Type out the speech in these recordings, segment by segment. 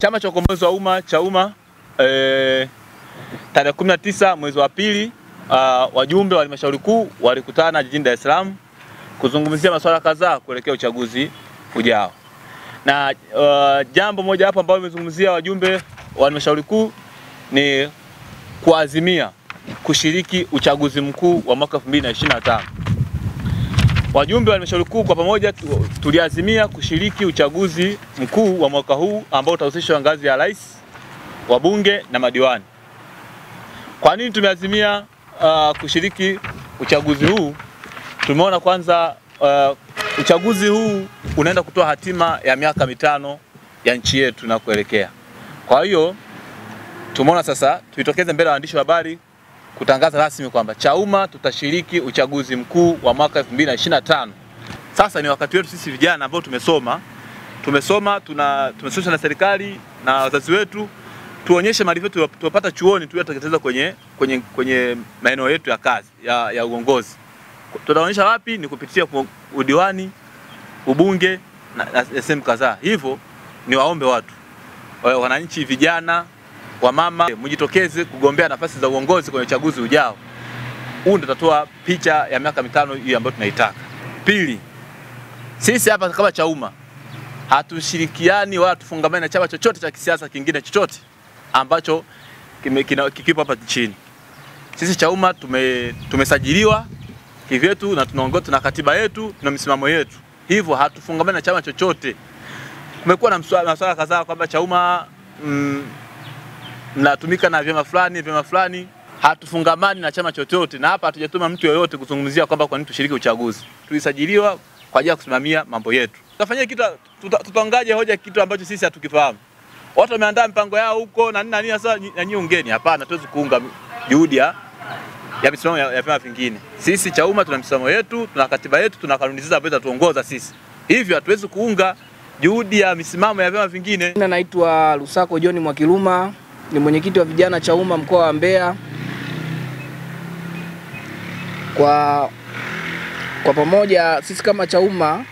Chama cha Ukombozi wa Umma CHAUMMA tarehe 19 mwezi wa pili, wajumbe wa halmashauri kuu walikutana jijini Dar es Salaam kuzungumzia masuala kadhaa kuelekea uchaguzi ujao. Na jambo moja hapo ambalo wamezungumzia wajumbe wa halmashauri kuu ni kuazimia kushiriki uchaguzi mkuu wa mwaka 2025. Wajumbe wa halmashauri kuu kwa pamoja tuliazimia kushiriki uchaguzi mkuu wa mwaka huu ambao utahusisha ngazi ya rais, wabunge na madiwani. Kwa nini tumeazimia kushiriki uchaguzi huu? Tumeona kwanza uchaguzi huu unaenda kutoa hatima ya miaka mitano ya nchi yetu na kuelekea. Kwa hiyo tumeona sasa tuitokeze mbele ya waandishi wa habari kutangaza rasmi kwamba CHAUMMA tutashiriki uchaguzi mkuu wa mwaka 2025. Sasa ni wakati wetu sisi vijana ambao tumesoma tumesomeshwa na serikali na wazazi wetu, tuonyeshe maarifa yetu tupata chuoni tuyatekeleza kwenye maeneo yetu ya kazi ya uongozi. Tutaonyesha wapi? Ni kupitia udiwani, ubunge na sehemu kadhaa. Hivyo ni waombe watu, wananchi, vijana, wamama, mjitokeze kugombea nafasi za uongozi kwenye uchaguzi ujao. Huu ndio utatoa picha ya miaka mitano hii ambayo tunaitaka. Pili, sisi hapa kama CHAUMMA hatushirikiani wala tufungamani na chama chochote cha kisiasa kingine chochote ambacho kikipo hapa nchini. Sisi CHAUMMA tumesajiliwa kivyetu na tunaongozwa na katiba yetu na misimamo yetu. Hivyo hatufungamani na chama chochote. Kumekuwa na masuala kadhaa kwamba CHAUMMA mnatumika na vyama fulani. Hatufungamani na chama chochote, na hapa hatujatuma mtu yoyote kuzungumzia kwamba kwa nini tushiriki uchaguzi. Tulisajiliwa kwa ajili ya kusimamia mambo yetu. Tutafanyia kitu, tutaongaje hoja kitu ambacho sisi hatukifahamu? Watu wameandaa mipango yao huko na nini sasa na nyinyi ungeni? Hapana, tuwezi kuunga juhudi ya misimamo ya vyama vingine. Sisi CHAUMMA tuna misimamo yetu, tuna katiba yetu, tuna kanuni zetu ambazo tuongoza sisi. Hivyo hatuwezi kuunga juhudi ya misimamo ya vyama vingine. Mimi naitwa Lusako John Mwakiluma, ni mwenyekiti wa vijana CHAUMMA mkoa wa Mbeya. Kwa pamoja sisi kama CHAUMMA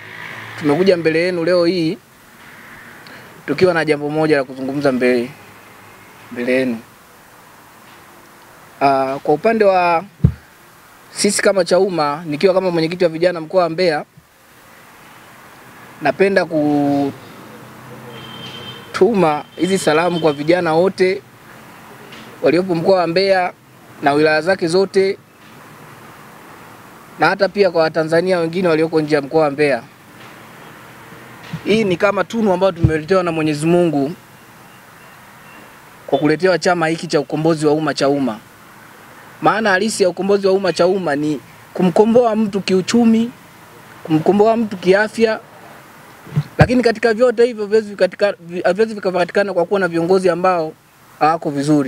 tumekuja mbele yenu leo hii tukiwa na jambo moja la kuzungumza mbele yenu. Kwa upande wa sisi kama CHAUMMA, nikiwa kama mwenyekiti wa vijana mkoa wa Mbeya, napenda kutuma hizi salamu kwa vijana wote waliopo mkoa wa Mbeya na wilaya zake zote, na hata pia kwa Watanzania wengine walioko nje ya mkoa wa Mbeya. Hii ni kama tunu ambayo tumeletewa na Mwenyezi Mungu kwa kuletewa chama hiki cha Ukombozi wa Umma CHAUMMA. Maana halisi ya Ukombozi wa Umma CHAUMMA ni kumkomboa mtu kiuchumi, kumkomboa mtu kiafya, lakini katika vyote hivyo haviwezi vikapatikana kwa kuwa na viongozi ambao hawako vizuri.